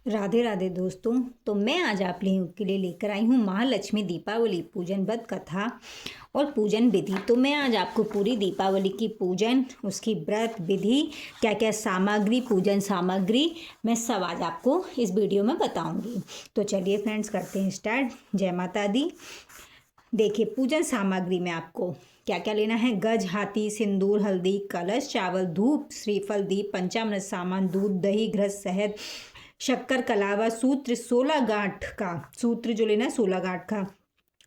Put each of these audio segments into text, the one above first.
राधे राधे दोस्तों। तो मैं आज आप लोगों के लिए लेकर आई हूँ महालक्ष्मी दीपावली पूजन व्रत कथा और पूजन विधि। तो मैं आज आपको पूरी दीपावली की पूजन, उसकी व्रत विधि, क्या क्या सामग्री, पूजन सामग्री, मैं सब आज आपको इस वीडियो में बताऊंगी। तो चलिए फ्रेंड्स, करते हैं स्टार्ट। जय माता दी। देखिए, पूजन सामग्री में आपको क्या क्या लेना है। गज, हाथी, सिंदूर, हल्दी, कलश, चावल, धूप, श्रीफल, दीप, पंचामृत सामान, दूध, दही, घृत, शहद, शक्कर, कलावा, सूत्र, 16 गांठ का सूत्र जो लेना है, 16 गांठ का,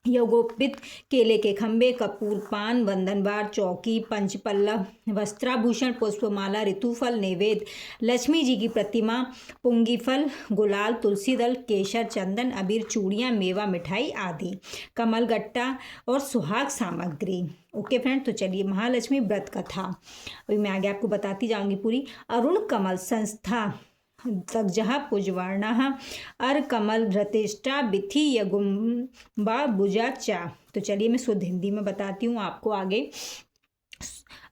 यज्ञोपवीत, केले के खंभे, कपूर, पान, वंदनवार, चौकी, पंचपल्लव, वस्त्राभूषण, पुष्पमाला, ऋतुफल, नैवेद्य, लक्ष्मी जी की प्रतिमा, पुंगी फल, गुलाल, तुलसी दल, केसर, चंदन, अबीर, चूड़ियाँ, मेवा, मिठाई आदि, कमल गट्टा और सुहाग सामग्री। ओके फ्रेंड, तो चलिए महालक्ष्मी व्रत कथा अभी मैं आगे आपको बताती जाऊंगी पूरी। अरुण कमल संस्था तग्जः पुजवर्णः अर कमल धृतिष्ठा बिथि यगुम्बा भुजा चा। तो चलिए मैं शुद्ध हिंदी में बताती हूँ आपको आगे।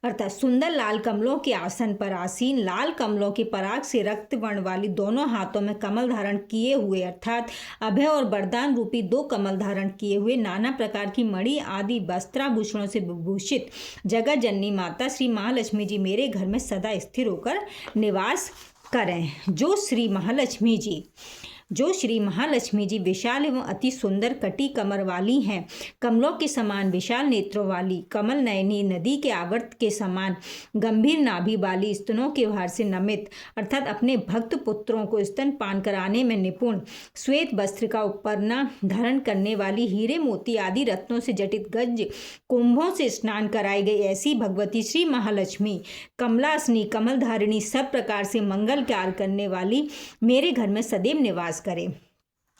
अर्थात सुंदर लाल कमलों के आसन पर आसीन, लाल कमलों के पराग से रक्त वर्ण वाली, दोनों हाथों में कमल धारण किए हुए, अर्थात अभय और वरदान रूपी 2 कमल धारण किए हुए, नाना प्रकार की मणि आदि वस्त्राभूषणों से विभूषित जगत जननी माता श्री महालक्ष्मी जी मेरे घर में सदा स्थिर होकर निवास करें। जो श्री महालक्ष्मी जी विशाल एवं अति सुंदर कटी कमर वाली हैं, कमलों के समान विशाल नेत्रों वाली, कमल नयनी, नदी के आवर्त के समान गंभीर नाभि वाली, स्तनों के भार से नमित, अर्थात अपने भक्त पुत्रों को स्तन पान कराने में निपुण, श्वेत वस्त्र का उपरना धारण करने वाली, हीरे मोती आदि रत्नों से जटित गज कुंभों से स्नान कराई गई ऐसी भगवती श्री महालक्ष्मी कमलासनी, कमल धारिणी, सब प्रकार से मंगल कार्य करने वाली मेरे घर में सदैव निवास करें।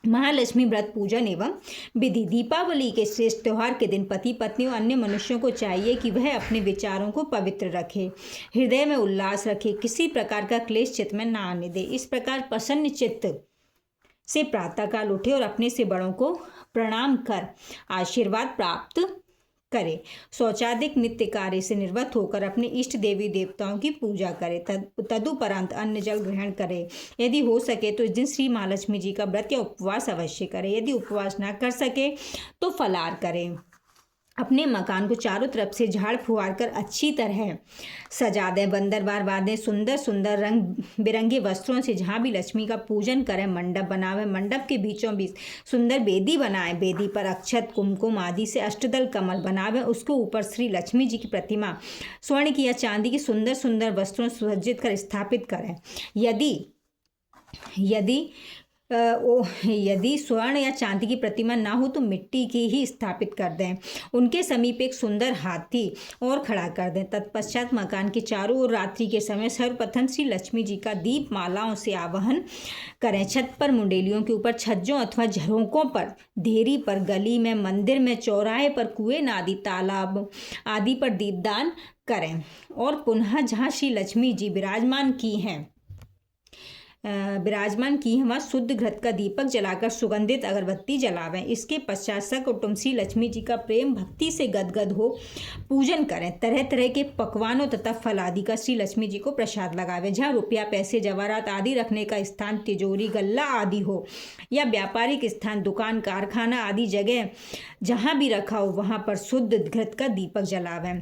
महालक्ष्मी व्रत पूजन एवं विधि। दीपावली के श्रेष्ठ त्योहार के दिन पति पत्नी और अन्य मनुष्यों को चाहिए कि वह अपने विचारों को पवित्र रखे, हृदय में उल्लास रखे, किसी प्रकार का क्लेश चित्त में ना आने दे। इस प्रकार प्रसन्न चित्त से प्रातःकाल उठे और अपने से बड़ों को प्रणाम कर आशीर्वाद प्राप्त करे। शौचादिक नित्य कार्य से निवृत्त होकर अपने इष्ट देवी देवताओं की पूजा करे। तदुपरांत अन्न जल ग्रहण करे। यदि हो सके तो इस दिन श्री महालक्ष्मी जी का व्रत या उपवास अवश्य करे। यदि उपवास ना कर सके तो फलाहार करें। अपने मकान को चारों तरफ से झाड़ फुहार कर अच्छी तरह सजा दें। बंदरवार बांधें। सुंदर सुंदर रंग बिरंगे वस्त्रों से जहाँ भी लक्ष्मी का पूजन करें मंडप बनावें। मंडप के बीचों बीच सुंदर बेदी बनाएं। बेदी पर अक्षत, कुमकुम आदि से अष्टदल कमल बनावें। उसके ऊपर श्री लक्ष्मी जी की प्रतिमा स्वर्ण की या चांदी की सुंदर सुंदर वस्त्रों सुसज्जित कर स्थापित करें। यदि स्वर्ण या चांदी की प्रतिमा ना हो तो मिट्टी की ही स्थापित कर दें। उनके समीप एक सुंदर हाथी और खड़ा कर दें। तत्पश्चात मकान के चारों ओर रात्रि के समय सर्वप्रथम श्री लक्ष्मी जी का दीप मालाओं से आवाहन करें। छत पर, मुंडेलियों के ऊपर, छज्जों अथवा झरोकों पर, देरी पर, गली में, मंदिर में, चौराहे पर, कुएं आदि, तालाब आदि पर दीपदान करें। और पुनः जहाँ श्री लक्ष्मी जी विराजमान की हैं वहाँ शुद्ध घृत का दीपक जलाकर सुगंधित अगरबत्ती जलावें। इसके पश्चात सकुटुंब श्री लक्ष्मी जी का प्रेम भक्ति से गदगद हो पूजन करें। तरह तरह के पकवानों तथा फल आदि का श्री लक्ष्मी जी को प्रसाद लगावें। जहाँ रुपया, पैसे, जवाहरात आदि रखने का स्थान, तिजोरी, गल्ला आदि हो या व्यापारिक स्थान, दुकान, कारखाना आदि जगह जहाँ भी रखा हो वहाँ पर शुद्ध घृत का दीपक जलावें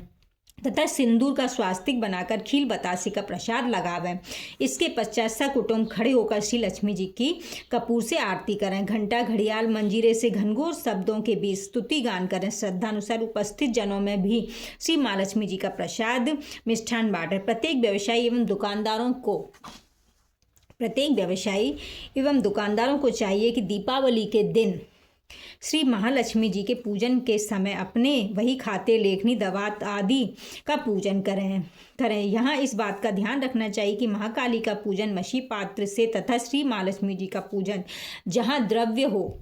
तथा सिंदूर का स्वास्तिक बनाकर खील बतासे का प्रसाद लगावें। इसके पश्चात सकुटुंब खड़े होकर श्री लक्ष्मी जी की कपूर से आरती करें। घंटा, घड़ियाल, मंजीरे से घनघोर शब्दों के बीच स्तुति गान करें। श्रद्धानुसार उपस्थित जनों में भी श्री महालक्ष्मी जी का प्रसाद मिष्ठान बांटें। प्रत्येक व्यवसायी एवं दुकानदारों को चाहिए कि दीपावली के दिन श्री महालक्ष्मी जी के पूजन के समय अपने वही खाते, लेखनी, दवात आदि का पूजन करें। यहाँ इस बात का ध्यान रखना चाहिए कि महाकाली का पूजन मशी पात्र से तथा श्री महालक्ष्मी जी का पूजन जहाँ द्रव्य हो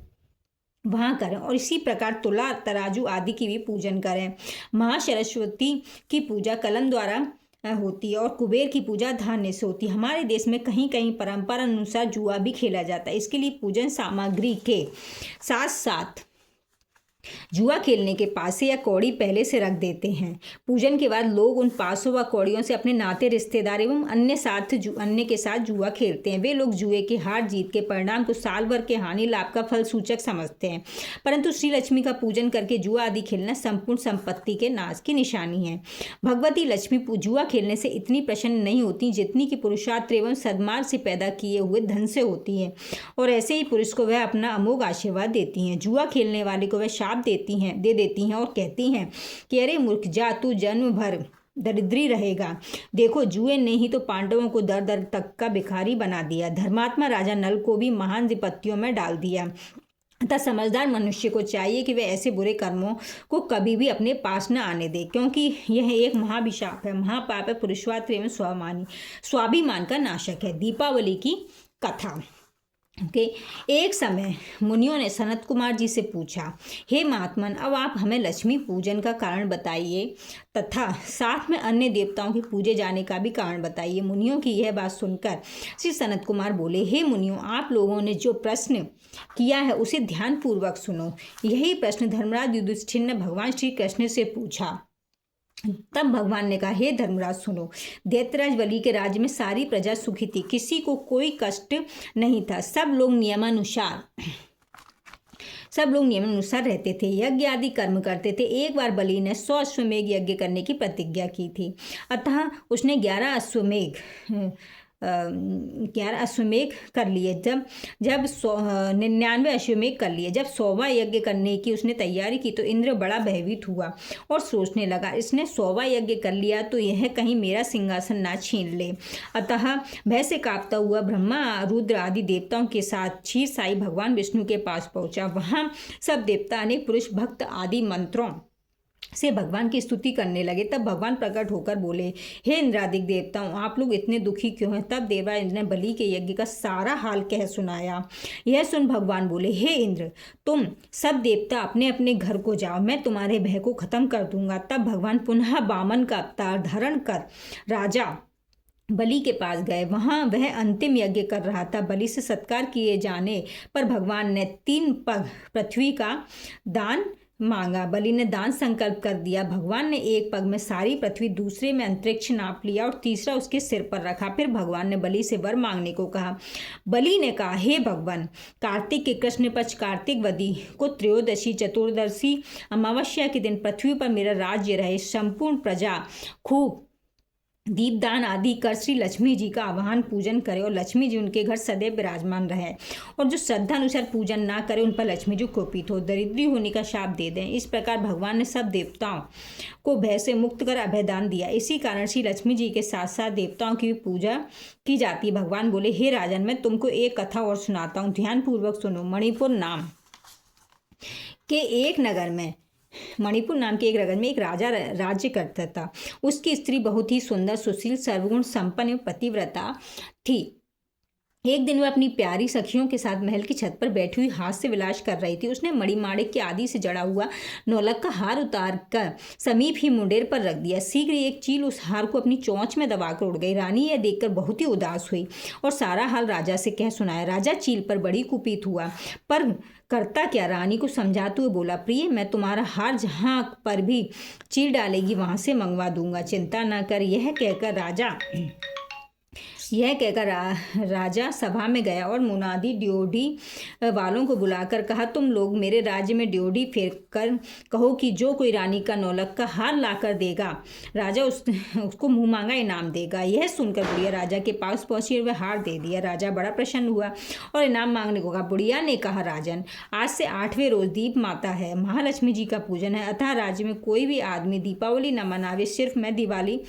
वहाँ करें। और इसी प्रकार तुला, तराजू आदि की भी पूजन करें। महासरस्वती की पूजा कलम द्वारा होती है और कुबेर की पूजा धान्य से होती है। हमारे देश में कहीं कहीं परंपरा अनुसार जुआ भी खेला जाता है। इसके लिए पूजन सामग्री के साथ साथ जुआ खेलने के पासे या कौड़ी पहले से रख देते हैं। पूजन के बाद लोग उन पासों व कौड़ियों से अपने नाते रिश्तेदार एवं अन्य के साथ जुआ खेलते हैं। वे लोग जुए के हार जीत के परिणाम को साल भर के हानि लाभ का फल सूचक समझते हैं, परंतु श्री लक्ष्मी का पूजन करके जुआ आदि खेलना संपूर्ण संपत्ति के नाश की निशानी है। भगवती लक्ष्मी जुआ खेलने से इतनी प्रसन्न नहीं होती जितनी कि पुरुषार्थ एवं सद्मार्ग से पैदा किए हुए धन से होती है, और ऐसे ही पुरुष को वह अपना अमोघ आशीर्वाद देती हैं। जुआ खेलने वाले को वह दे देती हैं और कहती हैं कि अरे मूर्ख, जा तू जन्म भर दरिद्री रहेगा। देखो, जुए ने ही तो पांडवों को दर दर तक का भिखारी बना दिया, धर्मात्मा राजा नल को भी महान विपत्तियों में डाल दिया। अतः समझदार मनुष्य को चाहिए कि वह ऐसे बुरे कर्मों को कभी भी अपने पास न आने दे, क्योंकि यह एक महाभिशाप है, महापाप है, पुरुषार्थ एवं स्वाभिमान का नाशक है। दीपावली की कथा। एक समय मुनियों ने सनत कुमार जी से पूछा, हे महात्मन, अब आप हमें लक्ष्मी पूजन का कारण बताइए तथा साथ में अन्य देवताओं के पूजे जाने का भी कारण बताइए। मुनियों की यह बात सुनकर श्री सनत कुमार बोले, हे मुनियों, आप लोगों ने जो प्रश्न किया है उसे ध्यानपूर्वक सुनो। यही प्रश्न धर्मराज युधिष्ठिर ने भगवान श्री कृष्ण से पूछा। तब भगवान ने कहा, हे धर्मराज सुनो, दैत्यराज बलि के राज्य में सारी प्रजा सुखी थी, किसी को कोई कष्ट नहीं था, सब लोग नियमानुसार रहते थे, यज्ञ आदि कर्म करते थे। एक बार बलि ने 100 अश्वमेघ यज्ञ करने की प्रतिज्ञा की थी, अतः उसने 11 अश्वमेघ कर लिए। जब 99 अश्वमेघ कर लिए। जब 100वां यज्ञ करने की उसने तैयारी की तो इंद्र बड़ा भयभीत हुआ और सोचने लगा, इसने 100वां यज्ञ कर लिया तो यह कहीं मेरा सिंहासन ना छीन ले। अतः भय से कांपता हुआ ब्रह्मा, रुद्र आदि देवताओं के साथ क्षीर साई भगवान विष्णु के पास पहुंचा। वहां सब देवता अनेक पुरुष भक्त आदि मंत्रों से भगवान की स्तुति करने लगे। तब भगवान प्रकट होकर बोले, हे इंद्रादिक देवताओं, आप लोग इतने दुखी क्यों हैं? तब देवराज ने बलि के यज्ञ का सारा हाल कह सुनाया। यह सुन भगवान बोले, हे इंद्र, तुम सब देवता अपने अपने घर को जाओ, मैं तुम्हारे भय को खत्म कर दूंगा। तब भगवान पुनः वामन का अवतार धारण कर राजा बलि के पास गए। वहां वह अंतिम यज्ञ कर रहा था। बलि से सत्कार किए जाने पर भगवान ने 3 पग पृथ्वी का दान मांगा। बलि ने दान संकल्प कर दिया। भगवान ने एक पग में सारी पृथ्वी, दूसरे में अंतरिक्ष नाप लिया और तीसरा उसके सिर पर रखा। फिर भगवान ने बलि से वर मांगने को कहा। बलि ने कहा, हे भगवान, कार्तिक के कृष्ण पक्ष कार्तिक वदी को त्रयोदशी चतुर्दशी अमावस्या के दिन पृथ्वी पर मेरा राज्य रहे। संपूर्ण प्रजा खूब दीपदान आदि कर श्री लक्ष्मी जी का आवाहन पूजन करे और लक्ष्मी जी उनके घर सदैव विराजमान रहे, और जो श्रद्धा अनुसार पूजन ना करे उन पर लक्ष्मी जी कोपित हो, दरिद्री होने का शाप दे दें। इस प्रकार भगवान ने सब देवताओं को भय से मुक्त कर अभयदान दिया। इसी कारण श्री लक्ष्मी जी के साथ साथ देवताओं की भी पूजा की जाती है। भगवान बोले, हे राजन, मैं तुमको एक कथा और सुनाता हूँ, ध्यानपूर्वक सुनो। मणिपुर नाम के एक नगर में एक राजा राज्य करता था। उसकी स्त्री बहुत ही सुंदर, सुशील, सर्वगुण संपन्न पतिव्रता थी। एक दिन वह अपनी प्यारी सखियों के साथ महल की छत पर बैठी हुई हाथ से विलास कर रही थी। उसने मणिमाणिक के आदि से जड़ा हुआ नौलक का हार उतार कर समीप ही मुंडेर पर रख दिया। शीघ्र एक चील उस हार को अपनी चोंच में दबाकर उड़ गई। रानी यह देखकर बहुत ही उदास हुई और सारा हाल राजा से कह सुनाया। राजा चील पर बड़ी कुपित हुआ, पर करता क्या? रानी को समझाते हुए बोला, प्रिय, मैं तुम्हारा हार जहाँ पर भी चील डालेगी वहां से मंगवा दूंगा, चिंता न कर। यह कहकर राजा सभा में गया और मुनादी ड्योढ़ी वालों को बुलाकर कहा, तुम लोग मेरे राज्य में ड्योढ़ी फेर कर कहो कि जो कोई रानी का नौलक का हार लाकर देगा, राजा उसको मुँह मांगा इनाम देगा। यह सुनकर बुढ़िया राजा के पास पहुंची और वह हार दे दिया। राजा बड़ा प्रसन्न हुआ और इनाम मांगने को कहा। बुढ़िया ने कहा, राजन, आज से 8वें रोज दीप माता है, महालक्ष्मी जी का पूजन है, अतः राज्य में कोई भी आदमी दीपावली न मनावे, सिर्फ मैं दिवाली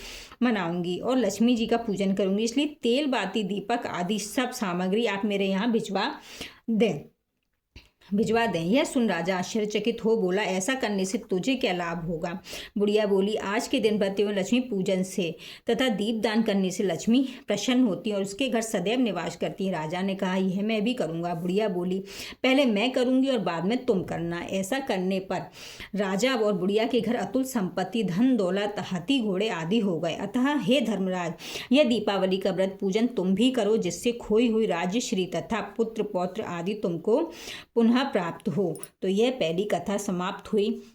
मनाऊंगी और लक्ष्मी जी का पूजन करूंगी, इसलिए तेल, बाती, दीपक आदि सब सामग्री आप मेरे यहाँ भिजवा दें। यह सुन राजा आश्चर्यचकित हो बोला, ऐसा करने से तुझे क्या लाभ होगा? बुढ़िया बोली, आज के दिन व्रत एवं लक्ष्मी पूजन से तथा दीपदान करने से लक्ष्मी प्रसन्न होती है और उसके घर सदैव निवास करती है। राजा ने कहा, यह मैं भी करूँगा। बुढ़िया बोली, पहले मैं करूँगी और बाद में तुम करना। ऐसा करने पर राजा और बुढ़िया के घर अतुल संपत्ति, धन दौलत, हाथी घोड़े आदि हो गए। अतः हे धर्मराज, यह दीपावली का व्रत पूजन तुम भी करो, जिससे खोई हुई राज्य श्री तथा पुत्र पौत्र आदि तुमको पुनः पुनः प्राप्त हो। तो यह पहली कथा समाप्त हुई।